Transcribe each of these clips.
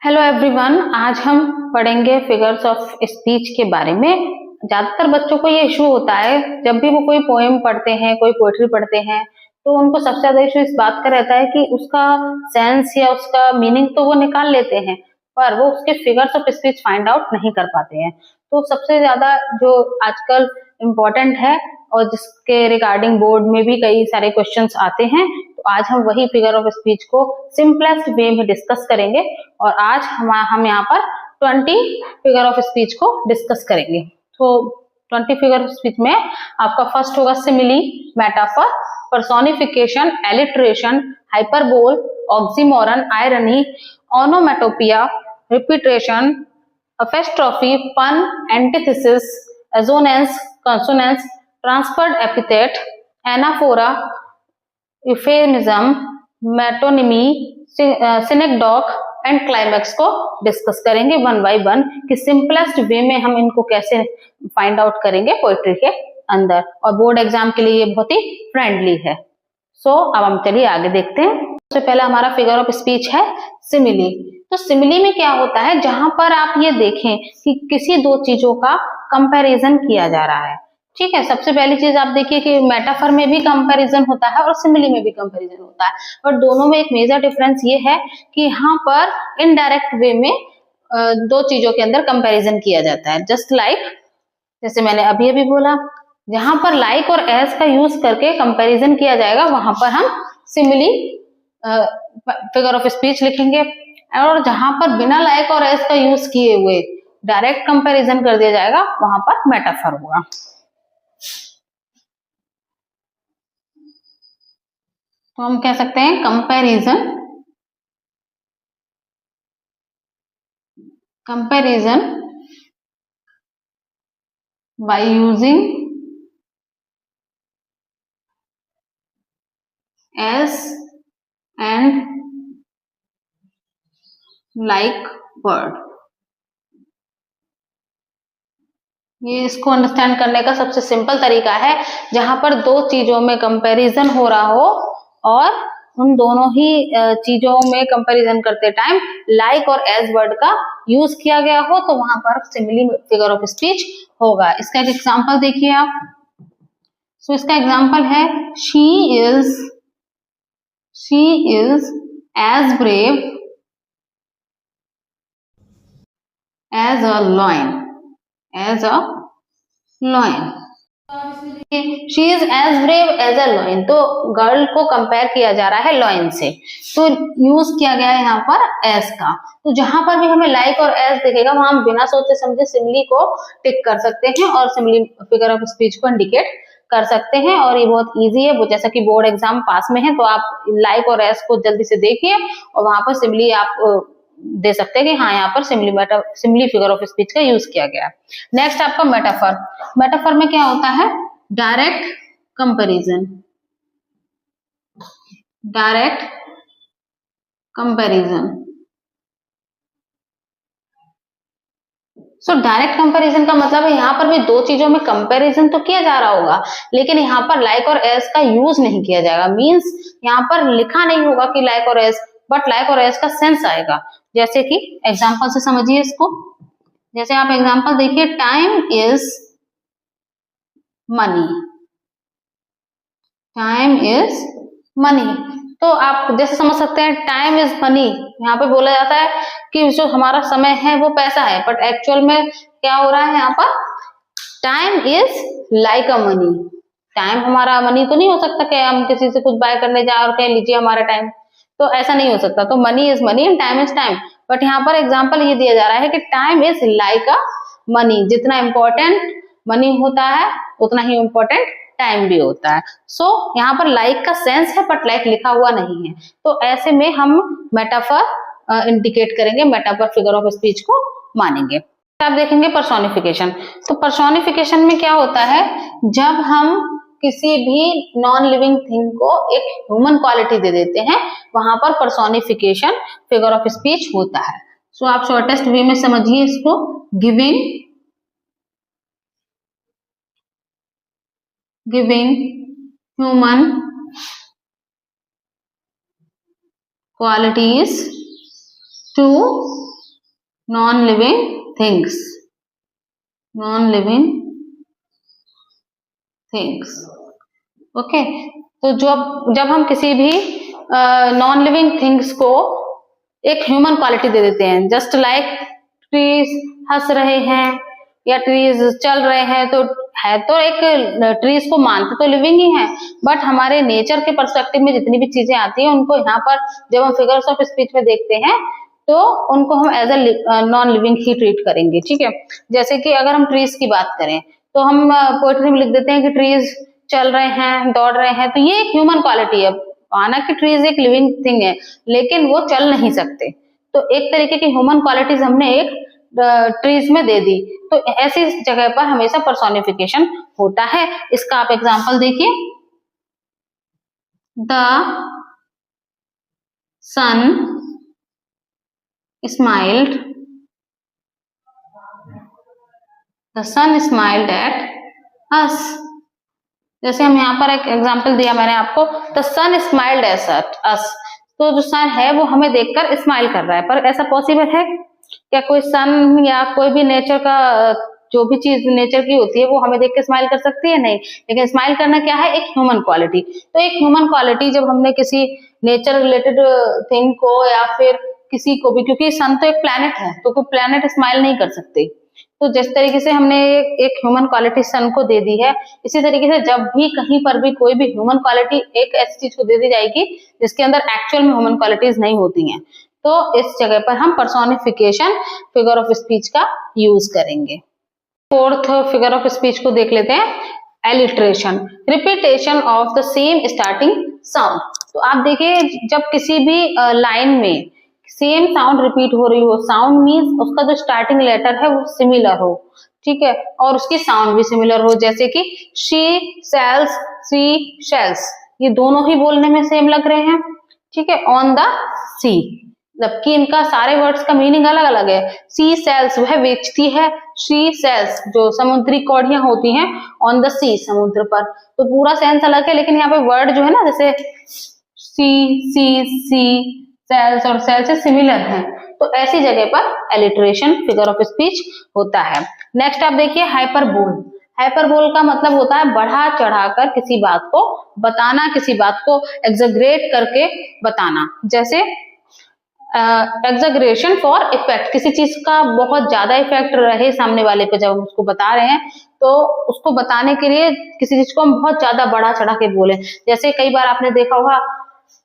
Hello everyone, आज हम पढ़ेंगे फिगर्स ऑफ स्पीच के बारे में। ज्यादातर बच्चों को ये इशू होता है जब भी वो कोई पोएम पढ़ते हैं, कोई पोएट्री पढ़ते हैं, तो उनको सबसे ज्यादा इशू इस बात का रहता है कि उसका सेंस या उसका मीनिंग तो वो निकाल लेते हैं, पर वो उसके figures of speech find out नहीं कर पाते हैं। तो सबसे ज्यादा जो आजकल इम्पोर्टेंट है और जिसके रिगार्डिंग बोर्ड में भी कई सारे क्वेश्चंस आते हैं, तो आज हम वही फिगर ऑफ स्पीच को सिंपलेस्ट वे में डिस्कस करेंगे। और आज हम यहाँ पर 20 फिगर ऑफ स्पीच को डिस्कस करेंगे। तो 20 फिगर ऑफ स्पीच में आपका फर्स्ट होगा simile, metaphor, personification, alliteration, hyperbole, oxymoron, irony, onomatopoeia, repetition, apostrophe, pun, antithesis, assonance, consonance, transferred epithet, anaphora, euphemism, metonymy, synecdoche and climax को डिस्कस करेंगे one by one कि simplest way में हम इनको कैसे फाइंड आउट करेंगे poetry के अंदर, और बोर्ड एग्जाम के लिए ये बहुत ही फ्रेंडली है। अब हम चलिए आगे देखते हैं। सबसे पहला हमारा फिगर ऑफ स्पीच है सिमिली। तो सिमिली में क्या होता है, जहां पर आप ये देखें कि किसी दो चीजों का कंपैरिजन किया जा रहा है। ठीक है, सबसे पहली चीज आप देखिए कि मेटाफर में भी कंपैरिजन होता है और सिमिली में भी कंपैरिजन होता है, और दोनों में एक मेजर डिफरेंस ये है कि यहाँ पर इनडायरेक्ट वे में दो चीजों के अंदर कंपैरिजन किया जाता है। जस्ट लाइक, जैसे मैंने अभी अभी बोला, जहां पर लाइक और एज का यूज करके कंपैरिजन किया जाएगा वहां पर हम सिमिली फिगर ऑफ स्पीच लिखेंगे, और जहां पर बिना लाइक और एज का यूज किए हुए डायरेक्ट कंपैरिजन कर दिया जाएगा वहां पर मेटाफर होगा। तो हम कह सकते हैं comparison by using S and like word. ये इसको अंडरस्टैंड करने का सबसे सिंपल तरीका है, जहां पर दो चीजों में कंपैरिजन हो रहा हो और उन दोनों ही चीजों में कंपैरिजन करते टाइम लाइक और एज वर्ड का यूज किया गया हो, तो वहां पर सिमिली फिगर ऑफ स्पीच होगा। इसका एक एग्जांपल देखिए आप। इसका एग्जांपल है she is as brave as a lion, she is as brave as a lion. तो गर्ल को कंपेयर किया जा रहा है लॉयन से, तो यूज किया गया है यहाँ पर एज का। तो जहां पर भी हमें लाइक और एज दिखेगा वहां हम बिना सोचे समझे सिमिली को टिक कर सकते हैं और सिमिली फिगर ऑफ स्पीच को इंडिकेट कर सकते हैं। और ये बहुत इजी है, वो जैसा कि बोर्ड एग्जाम पास में है, तो आप लाइक और एज को जल्दी से देखिए और वहां पर सिमिली आप दे सकते हैं कि हाँ यहाँ पर सिमिली फिगर ऑफ स्पीच का यूज किया गया। नेक्स्ट आपका मेटाफर। मेटाफर में क्या होता है, डायरेक्ट कंपैरिजन। डायरेक्ट कंपैरिजन का मतलब है यहाँ पर भी दो चीजों में कंपैरिजन तो किया जा रहा होगा, लेकिन यहाँ पर लाइक और एज का यूज नहीं किया जाएगा। मींस यहाँ पर लिखा नहीं होगा कि लाइक और एज, बट लाइक और एज का सेंस आएगा। जैसे कि एग्जांपल से समझिए इसको। जैसे आप एग्जांपल देखिए, टाइम इज मनी। तो आप जैसे समझ सकते हैं टाइम इज मनी, यहाँ पे बोला जाता है कि जो हमारा समय है वो पैसा है, बट एक्चुअल में क्या हो रहा है यहाँ पर, time is like a money. Time हमारा मनी तो नहीं हो सकता कि हम किसी से कुछ बाय करने जाए और कह लीजिए हमारा टाइम, तो ऐसा नहीं हो सकता। तो money is money and time is time, but यहाँ पर एग्जांपल ये दिया जा रहा है कि time is like a money. जितना इंपॉर्टेंट मनी होता है उतना ही इंपॉर्टेंट टाइम भी होता है। यहाँ पर लाइक का सेंस है बट लाइक लिखा हुआ नहीं है, तो ऐसे में हम मेटाफर इंडिकेट करेंगे, मेटाफर फिगर ऑफ स्पीच को मानेंगे। आप देखेंगे पर्सोनिफिकेशन। तो पर्सोनिफिकेशन में क्या होता है, जब हम किसी भी नॉन लिविंग थिंग को एक ह्यूमन क्वालिटी दे देते हैं, वहां पर पर्सोनिफिकेशन फिगर ऑफ स्पीच होता है। आप शॉर्टेस्ट वे में समझिए इसको। Giving human qualities to non living things, non living things. Okay, तो जब हम किसी भी नॉन लिविंग थिंग्स को एक ह्यूमन क्वालिटी दे देते हैं, जस्ट लाइक ट्रीज हंस रहे हैं या ट्रीज चल रहे हैं, तो है तो एक ट्रीज को मानते तो लिविंग ही है, बट हमारे नेचर के पर्सपेक्टिव में जितनी भी चीजें आती हैं उनको यहाँ पर जब हम फिगर्स ऑफ स्पीच में देखते हैं तो उनको हम एज अ नॉन लिविंग ही ट्रीट करेंगे। ठीक है, जैसे कि अगर हम ट्रीज की बात करें तो हम पोएट्री में लिख देते हैं कि ट्रीज चल रहे हैं, दौड़ रहे हैं, तो ये एक ह्यूमन क्वालिटी है। माना कि ट्रीज एक लिविंग थिंग है लेकिन वो चल नहीं सकते, तो एक तरीके की ह्यूमन क्वालिटीज हमने एक ट्रीज में दे दी, तो ऐसी जगह पर हमेशा पर्सोनिफिकेशन होता है। इसका आप एग्जांपल देखिए, the sun smiled, the sun smiled at us. जैसे हम यहाँ पर एक एग्जांपल दिया मैंने आपको, the sun smiled at us, तो जो सन है वो हमें देखकर स्माइल कर रहा है, पर ऐसा पॉसिबल है क्या? कोई सन या कोई भी नेचर का जो भी चीज नेचर की होती है वो हमें देख के स्माइल कर सकती है? नहीं। लेकिन स्माइल करना क्या है? एक ह्यूमन क्वालिटी। तो एक ह्यूमन क्वालिटी जब हमने किसी नेचर रिलेटेड थिंग को या फिर किसी को भी, क्योंकि सन तो एक प्लैनेट है तो कोई प्लैनेट स्माइल नहीं कर सकते, तो जिस तरीके से हमने एक ह्यूमन क्वालिटी सन को दे दी है, इसी तरीके से जब भी कहीं पर भी कोई भी ह्यूमन क्वालिटी एक ऐसी चीज को दे दी जाएगी जिसके अंदर एक्चुअल में ह्यूमन क्वालिटीज नहीं होती हैं, तो इस जगह पर हम पर्सोनिफिकेशन फिगर ऑफ स्पीच का यूज करेंगे। फोर्थ फिगर ऑफ स्पीच को देख लेते हैं, alliteration, repetition of the same starting sound. तो आप देखिए जब किसी भी लाइन में सेम साउंड रिपीट हो रही हो, साउंड मीन्स उसका जो स्टार्टिंग लेटर है वो सिमिलर हो, ठीक है, और उसकी साउंड भी सिमिलर हो, जैसे कि शी सेल्स, सी शेल्स, ये दोनों ही बोलने में सेम लग रहे हैं। ठीक है, ऑन द सी, जबकि इनका सारे वर्ड्स का मीनिंग अलग अलग है। सी सेल्स वह बेचती है, शी सेल्स जो समुद्री कौड़ियां होती हैं, ऑन द सी समुद्र पर, तो पूरा सेंस अलग है, लेकिन यहाँ पे वर्ड जो है ना, जैसे सी सेल्स और सेल्स से सिमिलर हैं, तो ऐसी जगह पर एलिट्रेशन फिगर ऑफ स्पीच होता है। नेक्स्ट आप देखिए हाइपरबोल। हाइपरबोल का मतलब होता है बढ़ा चढ़ाकर किसी बात को बताना, किसी बात को एग्जैगरेट करके बताना। जैसे एग्जैगरेशन फॉर इफेक्ट, किसी चीज का बहुत ज्यादा इफेक्ट रहे सामने वाले पे, जब हम उसको बता रहे हैं तो उसको बताने के लिए किसी चीज को हम बहुत ज्यादा बढ़ा चढ़ा के बोले। जैसे कई बार आपने देखा होगा,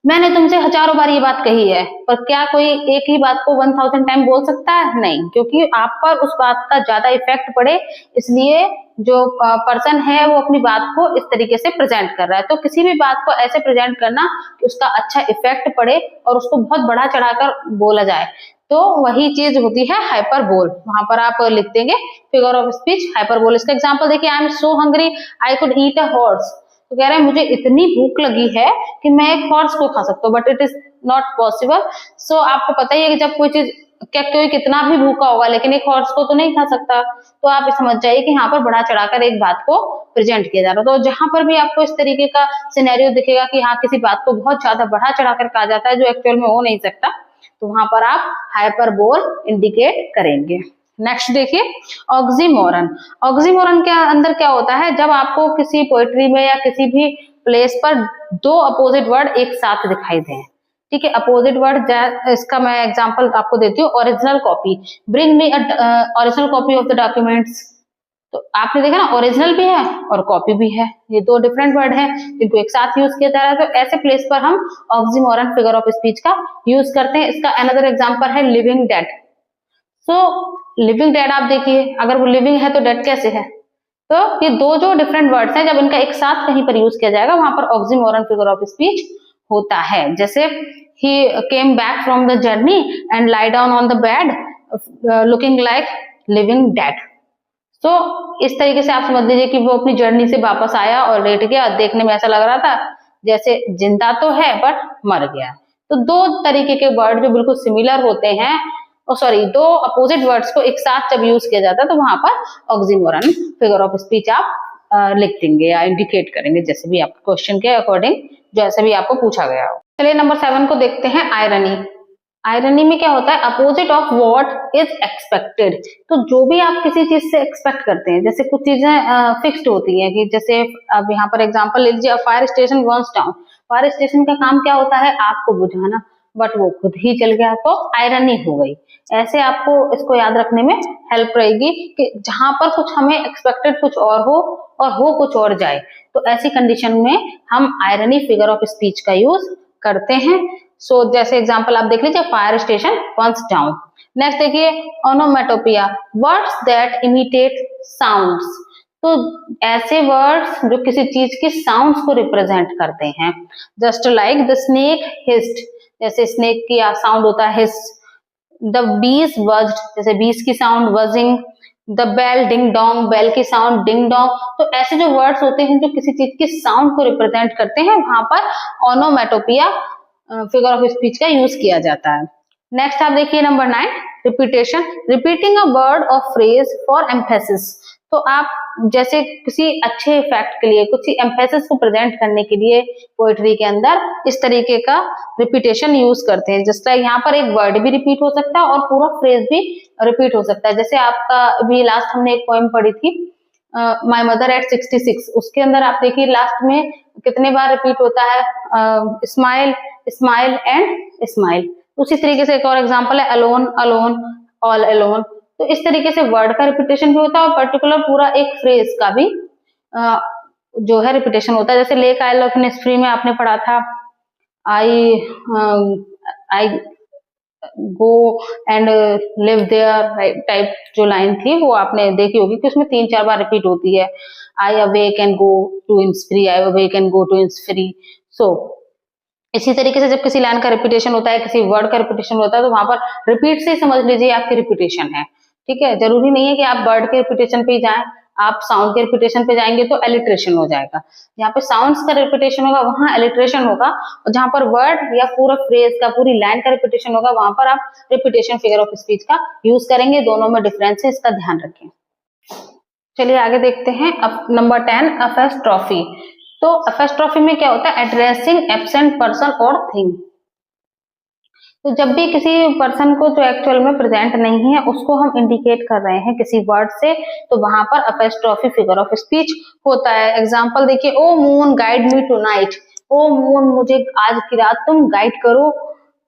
मैंने तुमसे हजारों बार ये बात कही है, पर क्या कोई एक ही बात को 1000 टाइम बोल सकता है? नहीं, क्योंकि आप पर उस बात का ज्यादा इफेक्ट पड़े, इसलिए जो पर्सन है वो अपनी बात को इस तरीके से प्रेजेंट कर रहा है। तो किसी भी बात को ऐसे प्रेजेंट करना कि उसका अच्छा इफेक्ट पड़े और उसको बहुत बढ़ा चढ़ाकर बोला जाए, तो वही चीज होती है हाइपरबोल। वहां पर आप लिख देंगे फिगर ऑफ स्पीच हाइपरबोल। इसका एग्जांपल देखिए, I am so hungry I could eat a horse. तो कह रहे हैं मुझे इतनी भूख लगी है कि मैं एक हॉर्स को खा सकता हूँ, but it is not possible. So आपको पता ही है कि जब कोई चीज, क्या कोई कितना भी भूखा होगा लेकिन एक हॉर्स को तो नहीं खा सकता, तो आप समझ जाइए कि यहाँ पर बढ़ा चढ़ाकर एक बात को प्रेजेंट किया जा रहा है। तो जहां पर भी आपको इस तरीके का सिनेरियो दिखेगा कि हाँ किसी बात को बहुत ज्यादा बढ़ा चढ़ाकर कहा जाता है जो एक्चुअल में हो नहीं सकता, तो वहां पर आप हाइपरबोल इंडिकेट करेंगे। नेक्स्ट देखिए ऑक्सीमोरन। ऑक्सीमोरन के अंदर क्या होता है, जब आपको किसी पोएट्री में या किसी भी प्लेस पर दो अपोजिट वर्ड एक साथ दिखाई दें, ठीक है, अपोजिट वर्ड, इसका मैं एग्जांपल आपको देती हूँ। Original copy, bring me original copy of the documents. तो आपने देखा ना, ओरिजिनल भी है और कॉपी भी है, ये दो डिफरेंट वर्ड हैं जिनको एक साथ यूज किया जा रहा है। तो ऐसे प्लेस पर हम ऑक्सीमोरन फिगर ऑफ स्पीच का यूज करते हैं। इसका अनदर एग्जांपल है लिविंग डेड। सो लिविंग डेड आप देखिए, अगर वो लिविंग है तो डेड कैसे है? तो ये दो जो डिफरेंट वर्ड्स हैं, जब इनका एक साथ कहीं पर यूज किया जाएगा वहां पर ऑक्सीमोरन फिगर ऑफ स्पीच होता है। जैसे he came back from the journey and lie down on the bed looking like living dead। तो इस तरीके से आप समझ लीजिए कि वो अपनी जर्नी से वापस आया और लेट गया, देखने में ऐसा लग रहा था जैसे जिंदा तो है बट मर गया। तो दो तरीके के वर्ड जो बिल्कुल सिमिलर होते हैं, दो अपोजिट वर्ड्स को एक साथ जब यूज किया जाता है तो वहां पर ऑक्सीमोरन फिगर ऑफ स्पीच आप लिख देंगे या इंडिकेट करेंगे, जैसे भी आपके क्वेश्चन के अकॉर्डिंग जैसे भी आपको पूछा गया हो। चलिए नंबर 7 को देखते हैं, आयरनी। आयरनी में क्या होता है, opposite of what is expected. तो जो भी आप किसी चीज से एक्सपेक्ट करते हैं, जैसे कुछ चीजें फिक्स्ड होती हैं कि जैसे अब यहाँ पर एग्जांपल ले लीजिए, fire station burns down. Fire station का काम क्या होता है, आग को बुझाना, बट वो खुद ही जल गया, तो आयरनी हो गई। ऐसे आपको इसको याद रखने में हेल्प रहेगी कि जहां पर कुछ हमें एक्सपेक्टेड कुछ और हो कुछ और जाए, तो ऐसी कंडीशन में हम आयरनी फिगर ऑफ स्पीच का यूज करते हैं। सो जैसे एग्जांपल आप देख लीजिए, fire station burns down. Next देखिए, onomatopoeia, words that imitate sounds. तो ऐसे वर्ड्स जो किसी चीज की साउंड्स को रिप्रेजेंट करते हैं, जस्ट लाइक द स्नेक हिस्ड, जैसे स्नेक की साउंड होता है हिस। द बीज बज्ड, जैसे बीज की sound buzzing. The bell ding dong, bell की साउंड डिंग डोंग। तो ऐसे जो वर्ड्स होते हैं जो किसी चीज की साउंड को रिप्रेजेंट करते हैं, वहां पर ओनोमेटोपिया फिगर ऑफ स्पीच का यूज किया जाता है। नेक्स्ट आप देखिए number 9, repetition, repeating a word और फ्रेज फॉर एम्फेसिस। तो आप जैसे किसी अच्छे फैक्ट के लिए, कुछ एम्फेसिस को प्रेजेंट करने के लिए पोएट्री के अंदर इस तरीके का रिपीटेशन यूज करते हैं। जिस तरह यहाँ पर एक वर्ड भी रिपीट हो सकता है और पूरा फ्रेज भी रिपीट हो सकता है। जैसे आपका अभी लास्ट हमने एक पोएम पढ़ी थी, माय मदर एट 66, उसके अंदर आप देखिए लास्ट में कितने बार रिपीट होता है, स्माइल स्माइल एंड स्माइल। उसी तरीके से एक और एग्जांपल है, अलोन अलोन ऑल अलोन। तो इस तरीके से वर्ड का रिपीटेशन भी होता है और पर्टिकुलर पूरा एक फ्रेज का भी जो है रिपीटेशन होता है। जैसे लेक आइल ऑफ इनिसफ्री में आपने पढ़ा था, I I go and live there type जो लाइन थी वो आपने देखी होगी कि उसमें 3-4 बार रिपीट होती है, I awake and go to Innisfree, I awake and go to Innisfree. So इसी तरीके से जब किसी लाइन का रिपीटेशन होता है, किसी वर्ड का रिपीटेशन होता है, तो वहां पर रिपीट से ही समझ लीजिए आपकी रिपीटेशन है। ठीक है, जरूरी नहीं है कि आप वर्ड के रिपीटेशन पे ही जाएं, आप साउंड के रिपीटेशन पे जाएंगे तो एलिट्रेशन हो जाएगा। जहाँ पे साउंड्स का रिपीटेशन होगा वहां एलिट्रेशन होगा, और जहां पर वर्ड या पूरा फ्रेज का, पूरी लाइन का रिपीटेशन होगा, वहां पर आप रिपीटेशन फिगर ऑफ स्पीच का यूज करेंगे। दोनों में डिफरेंस है, इसका ध्यान रखें। चलिए आगे देखते हैं। अब नंबर 10, अफेस्ट्रॉफी। तो अफेस्ट्रॉफी में क्या होता है, एड्रेसिंग एब्सेंट पर्सन और थिंग। तो जब भी किसी पर्सन को जो एक्चुअल में प्रेजेंट नहीं है उसको हम इंडिकेट कर रहे हैं किसी वर्ड से, तो वहां पर अपेस्ट्रॉफी फिगर ऑफ स्पीच होता है। एग्जांपल देखिए, O moon guide me tonight, O moon मुझे आज की रात तुम गाइड करो।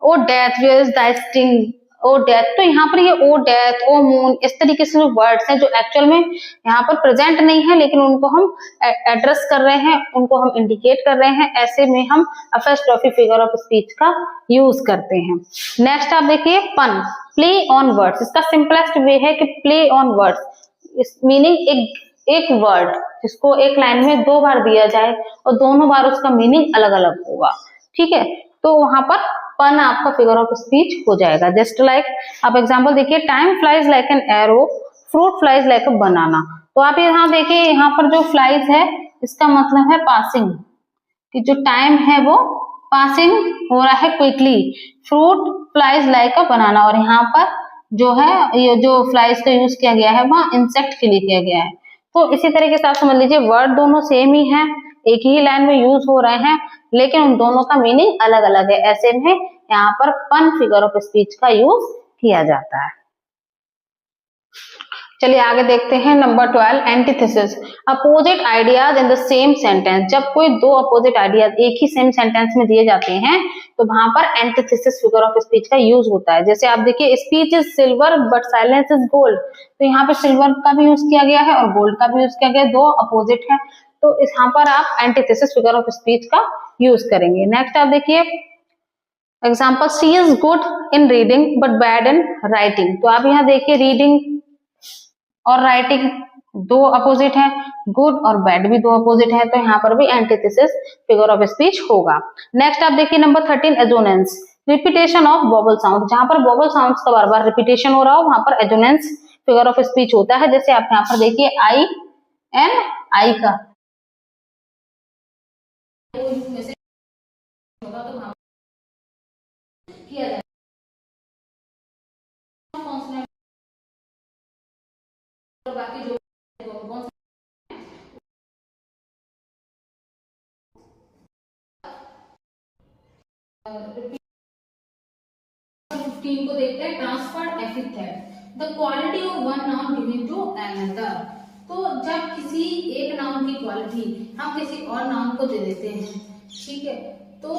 O death where is the sting, O death. तो यहाँ पर ये ओ डेथ, ओ मून, इस तरीके से जो वर्ड्स हैं जो एक्चुअल में यहाँ पर प्रेजेंट नहीं है लेकिन उनको हम एड्रेस कर रहे हैं, उनको हम इंडिकेट कर रहे हैं, ऐसे में हम अफेस्ट्रॉफी फिगर ऑफ स्पीच का यूज करते हैं। नेक्स्ट आप देखिए, पन, प्ले ऑन वर्ड्स। इसका सिंपलेस्ट वे है कि प्ले ऑन वर्ड्स, इस मीनिंग एक वर्ड जिसको एक लाइन में 2 बार दिया जाए और दोनों बार उसका मीनिंग अलग अलग होगा। ठीक है, तो वहां पर पन आपका फिगर ऑफ स्पीच हो जाएगा। जस्ट लाइक आप एग्जांपल देखिए, time flies like an arrow, fruit flies like a banana. तो आप यहाँ देखिए, यहाँ पर जो फ्लाइज है इसका मतलब है पासिंग, कि जो टाइम है वो पासिंग हो रहा है quickly. Fruit flies like a banana, और यहाँ पर जो है ये जो फ्लाइज का यूज किया गया है वह इंसेक्ट के लिए किया गया है। तो इसी तरीके से आप समझ लीजिए, वर्ड दोनों सेम ही है, एक ही लाइन में यूज हो रहे हैं, लेकिन उन दोनों का मीनिंग अलग अलग है। ऐसे में यहाँ पर पन फिगर ऑफ स्पीच का यूज किया जाता है। चलिए आगे देखते हैं number 12, antithesis, opposite ideas in the same sentence. जब कोई दो अपोजिट आइडियाज एक ही सेम सेंटेंस में दिए जाते हैं तो वहां पर एंटीथेसिस फिगर ऑफ स्पीच का यूज होता है। जैसे आप देखिए, speech is silver but silence is gold. तो यहाँ पर सिल्वर का भी यूज किया गया है और गोल्ड का भी यूज किया गया है, दो अपोजिट है, तो इस यहाँ पर आप एंटीथेसिस फिगर ऑफ स्पीच का यूज करेंगे। नेक्स्ट आप देखिए example, she is good in reading but bad in writing. तो आप यहाँ देखिए, रीडिंग और राइटिंग दो अपोजिट है, गुड और बैड भी दो अपोजिट है, तो यहाँ पर भी एंटीथेसिस फिगर ऑफ स्पीच होगा। नेक्स्ट आप देखिए number 13, assonance, repetition of vowel sound. जहां पर वोवल साउंड्स का बार बार रिपीटेशन हो रहा हो वहां पर एजोनेंस फिगर ऑफ स्पीच होता है। जैसे आप यहाँ पर देखिए, आई एन आई का होगा तो वहां किया जाएगा कॉन्सोनेंट, और बाकी जो कौन सा 15 को देखते हैं, transferred epithet, the quality of one noun given to another. तो जब किसी एक नाउन की क्वालिटी हम किसी और नाउन को दे देते हैं, ठीक है, तो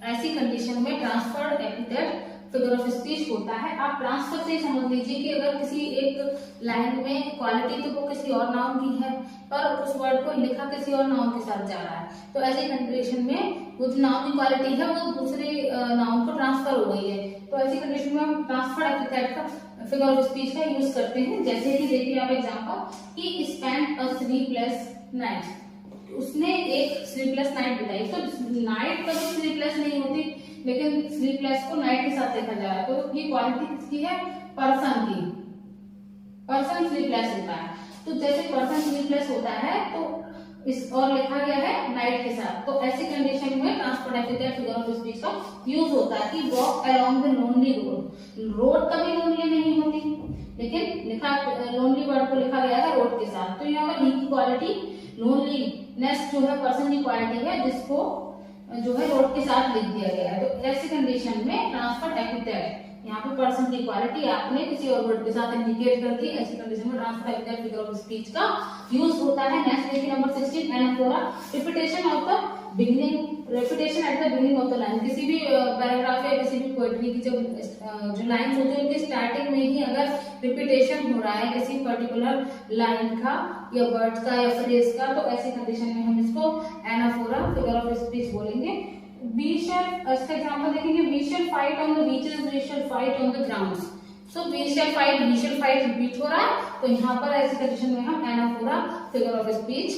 ऐसी कंडीशन में transferred epithet figure of speech होता है। आप ट्रांसफर से समझ लीजिए कि अगर किसी एक लाइन में क्वालिटी तो वो किसी और नाउन की है, पर उस वर्ड को लिखा किसी और नाउन के साथ जा रहा है, तो ऐसी कंडीशन में वो जो नाउन की क्वालिटी है वो दूसरे नाउन को ट्रांसफर हो गई है। तो ऐसी कंडीशन में हम ट्रांसफर्ड एपिथेट का फिगर ऑफ स्पीच का यूज करते हैं। जैसे कि देखिए आप एग्जांपल कि स्पेंड अ स्लीपलेस नाइट, उसने एक स्लीपलेस नाइट बिताई। तो नाइट कभी स्लीपलेस नहीं होती, लेकिन स्लीपलेस को नाइट के साथ देखा जा रहा है, तो ये क्वालिटी किसकी है, पर्सन की। पर्सन स्लीपलेस होता है, तो जैसे पर्सन स्लीपलेस होता है तो इस और लिखा गया है नाइट के साथ, तो ऐसी कंडीशन में transferred epithet figure of speech का यूज होता है कि walk along the lonely road. Road कभी लोनली नहीं होती, लेकिन लिखा लोनली वर्ड को लिखा गया है रोड के साथ, तो यहाँ पर ही की क्वालिटी लोनलीनेस जो है पर्सन की क्वालिटी है, जिसको जो है रोड के साथ लिख दिया गया है। तो ऐसी कंडीशन में ट्रांसफर्ड एपिथेट, यहाँ पे पर्सन की क्वालिटी आपने किसी और वर्ड के साथ इंडिकेट कर दी, ऐसी कंडीशन में transferred epithet figure of speech का यूज होता है। नेक्स्ट देखिए number 16, anaphora, repetition of the beginning, repetition at the beginning of the line. किसी भी पैराग्राफ या किसी भी पोएट्री की जो लाइन्स होती है उनकी स्टार्टिंग में ही अगर रिपीटेशन हो रहा है किसी पर्टिकुलर लाइन का या वर्ड का या फ्रेज का, तो ऐसी कंडीशन में हम इसको एनाफोरा फिगर ऑफ स्पीच बोलेंगे। We shall, इसका एग्जांपल देखेंगे, we shall fight on the beaches, we shall fight on the grounds। So we shall fight repeat हो रहा है, तो यहाँ पर ऐसी कंडीशन में हम anaphora figure of speech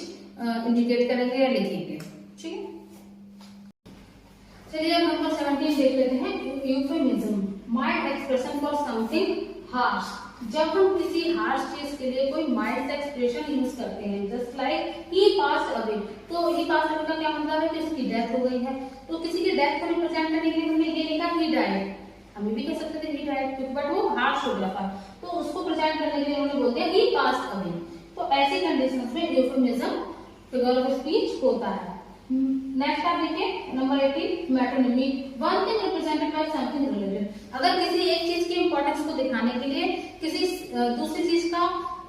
indicate करेंगे या लिखेंगे, ठीक है। चलिए अब नंबर 17 देख लेते हैं, euphemism, mild expression for something harsh. जब हम किसी हार्श चीज के लिए कोई माइल्ड एक्सप्रेशन यूज करते हैं, just like he passed away, तो ही पास्ड अवे का क्या मतलब है कि उसकी डेथ हो गई है, तो किसी की डेथ को रिप्रेजेंट करने के लिए हमने ये लिखा ही डाइड, हमें भी कह सकते थे ही डाइड, बट वो हार्श हो गया था, तो उसको प्रेजेंट करने के लिए उन्होंने बोल दिया ही पास्ड अवे। तो ऐसी कंडीशंस में यूफेमिज्म फिगर ऑफ स्पीच होता है। नेक्स्ट आप देखिए number 18, metonymy, one thing represented by something related. अगर किसी एक चीज की इंपॉर्टेंस को दिखाने के लिए किसी दूसरी चीज का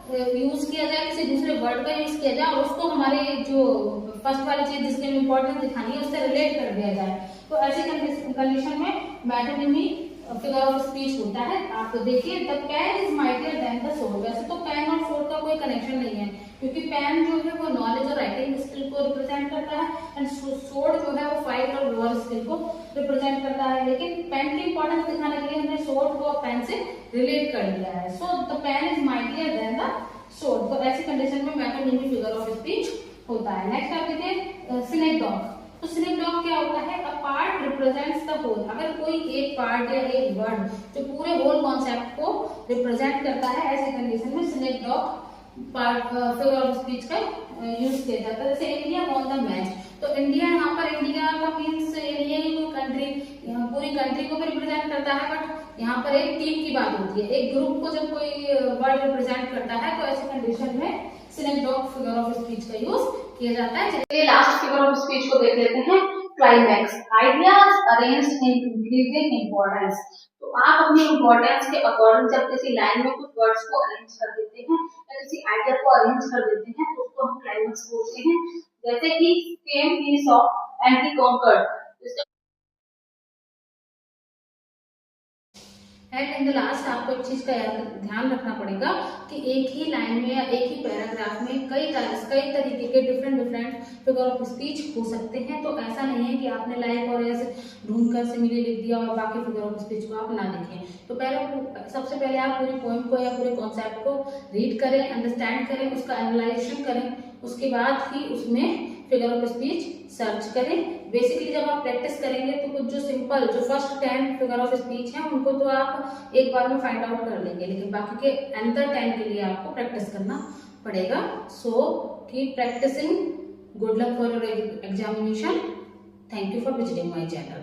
यूज किया जाए, किसी दूसरे वर्ड का यूज किया जाए और उसको हमारे जो फर्स्ट वाली चीज जिसकी इंपॉर्टेंस दिखानी है उससे रिलेट कर दिया जाए, तो ऐसी कंडीशन में मेटोनिमी फिगर ऑफ स्पीच होता है। आप तो देखिए the pen is mightier than the sword. वैसे तो पेन और सोर्ड का कोई कनेक्शन नहीं है, क्योंकि पेन जो है वो नॉलेज और राइटिंग स्किल को रिप्रेजेंट करता है एंड सोर्ड जो है वो फाइट और वॉर स्किल को रिप्रेजेंट करता है, लेकिन पेन की इंपॉर्टेंस दिखाने के लिए हमने सोर्ड को पेन से रिलेट कर दिया है। So the pen is mightier than the sword, तो ऐसी कंडीशन में मेटोनिमी फिगर ऑफ स्पीच होता है। नेक्स्ट आप देखिए सिनेक्डॉक, तो सिनेक्डॉक क्या होता है, a part represents the whole. अगर कोई एक पार्ट या एक वर्ड जो पूरे होल कॉन्सेप्ट को रिप्रेजेंट करता है, ऐसी कंडीशन में सिनेक्डॉक पार्ट फिगर ऑफ स्पीच का यूज किया जाता है। जैसे इंडिया वॉन द मैच, तो इंडिया यहाँ पर इंडिया का मीन्स इंडिया की कोई कंट्री, पूरी कंट्री को भी रिप्रेजेंट करता है, बट यहाँ पर एक टीम की बात होती है, एक ग्रुप को जब कोई वर्ड रिप्रेजेंट करता है, तो ऐसी कंडीशन में सिनेक्डॉक फिगर ऑफ स्पीच का यूज किया जाता है। चलिए लास्ट फिगर ऑफ स्पीच को देख लेते हैं, climax, ideas arranged in increasing importance. तो आप अपनी इंपॉर्टेंस के अकॉर्डिंग जब किसी लाइन में कुछ वर्ड्स को अरेंज कर देते हैं या किसी आइडिया को अरेंज कर देते हैं, तो उसको हम क्लाइमैक्स बोलते हैं। जैसे कि came he saw and he conquered, and in the last आपको एक चीज का ध्यान रखना पड़ेगा कि एक ही लाइन में या एक ही पैराग्राफ में कई तरीके के डिफरेंट फिगर ऑफ स्पीच हो सकते हैं। तो ऐसा नहीं है कि आपने लाइक और ऐसे ढूंढकर सिमिली लिख दिया और बाकी फिगर ऑफ स्पीच को आप ना लिखें। तो सबसे पहले आप पूरी पोएम को या पूरे कॉन्सेप्ट को रीड करें, अंडरस्टैंड करें, उसका एनालाइजेशन करें, उसके बाद ही उसमें फिगर ऑफ स्पीच सर्च करें। बेसिकली जब आप प्रैक्टिस करेंगे तो कुछ जो सिंपल जो फर्स्ट 10 फिगर ऑफ स्पीच है उनको तो आप एक बार में फाइंड आउट कर लेंगे, लेकिन बाकी के अनदर 10 के लिए आपको प्रैक्टिस करना पड़ेगा। So keep practising, good luck for your examination, thank you for visiting my channel.